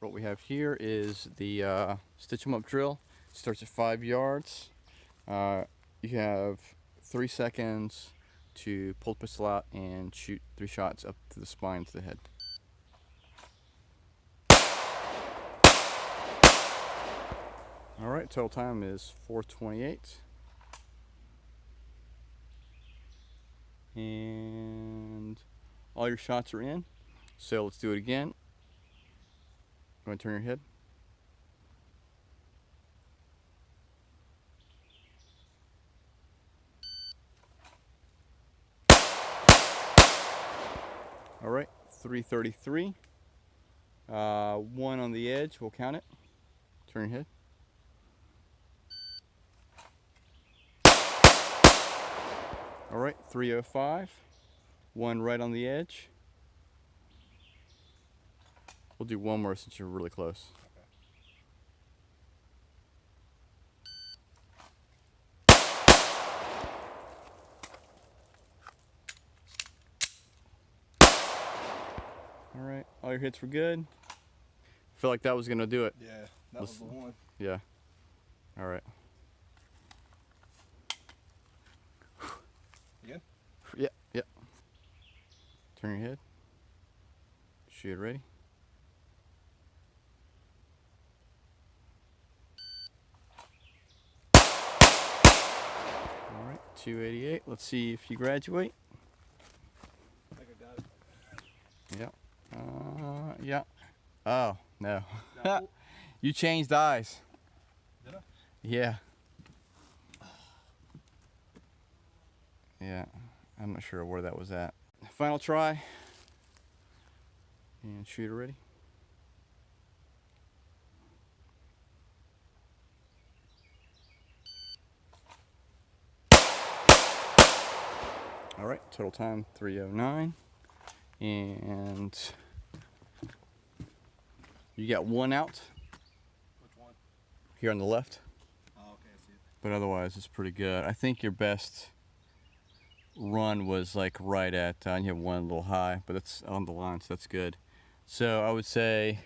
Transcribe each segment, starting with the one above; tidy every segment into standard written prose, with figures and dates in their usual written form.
What we have here is the stitch 'em up drill. It starts at 5 yards. You have 3 seconds to pull the pistol out and shoot 3 shots up to the spine, to the head. All right, total time is 4:28. And all your shots are in. So let's do it again. You want to turn your head? All right, 3:33. 1 on the edge, we'll count it. Turn your head. All right, 3:05. 1 right on the edge. We'll do one more since you're really close. All right, all your hits were good. I feel like that was gonna do it. Yeah, that was the one. Yeah. All right. Again? Yeah, yeah. Turn your head. Shoot, ready? All right, 288. Let's see if you graduate. I think I got it. Yeah. Yeah. Oh, no. You changed eyes. Did I? Yeah. Yeah. I'm not sure where that was at. Final try. And shooter ready. All right, total time 3:09. And you got 1 out. Which one? Here on the left. Oh, okay, I see it. But otherwise it's pretty good. I think your best run was like right at, you have 1 a little high, but that's on the line, so that's good. So I would say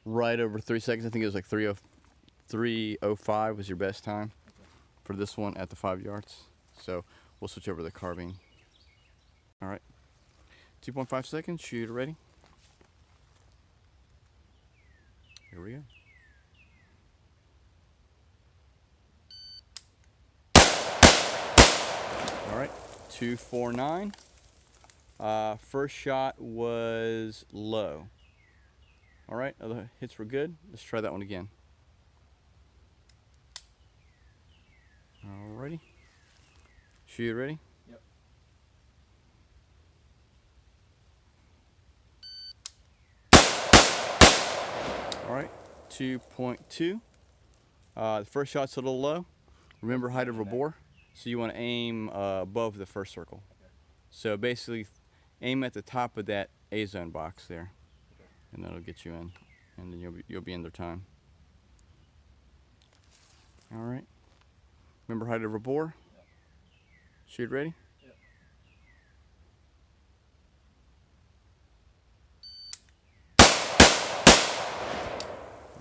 right over 3 seconds. I think it was like 3:05 was your best time for this one at the 5 yards. So we'll switch over to the carbine. All right, 2.5 seconds, shooter ready. Here we go. All right, 249. First shot was low. All right, other hits were good. Let's try that one again. All righty. Shoot ready? Yep. All right, 2.2. The first shot's a little low. Remember height of a bore, so you want to aim above the first circle. Okay. So basically, aim at the top of that A zone box there, Okay. and that'll get you in, and then you'll be in their time. All right. Remember height of a bore. Yep. Shoot ready. Yep.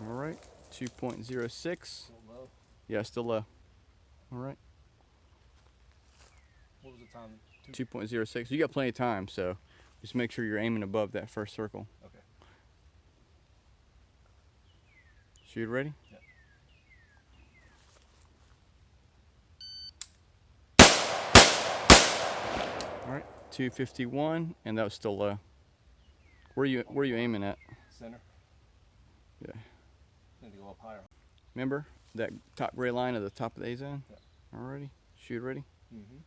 All right. 2.06. Still low. Yeah, still low. All right. What was the time? 2.06. You got plenty of time, so just make sure you're aiming above that first circle. Okay. Shoot ready? Yep. All right. 251, and that was still low. Where you aiming at? Center. Yeah. Need to go up higher. Remember that top gray line at the top of the A zone? Yep. Alrighty. Shoot ready. Mm-hmm.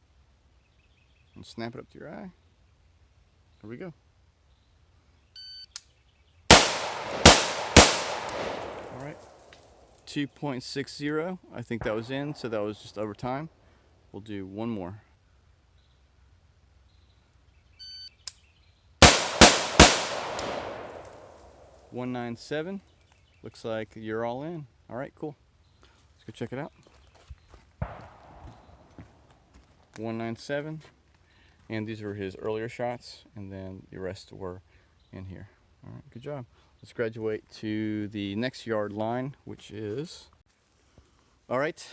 And snap it up to your eye. Here we go. All right. 2.60. I think that was in, so that was just over time. We'll do one more. .197. Looks like you're all in. All right, cool. Let's go check it out. 197. And these were his earlier shots, and then the rest were in here. All right, good job. Let's graduate to the next yard line, which is, all right,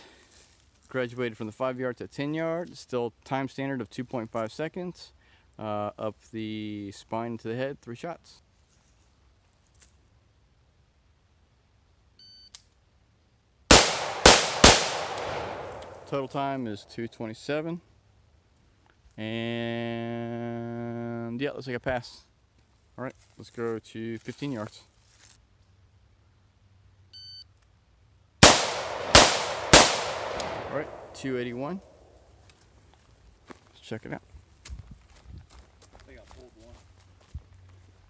graduated from the 5 yard to 10 yard, still time standard of 2.5 seconds. Up the spine to the head, 3 shots. Total time is 2:27. And yeah, looks like a pass. All right, let's go to 15 yards. All right, 281. Let's check it out. I think I pulled one.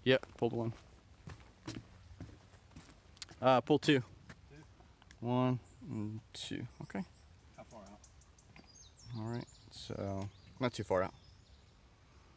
Yep, pulled one. Pull 2. 2? 1 and 2. Okay. How far out? All right, so not too far out.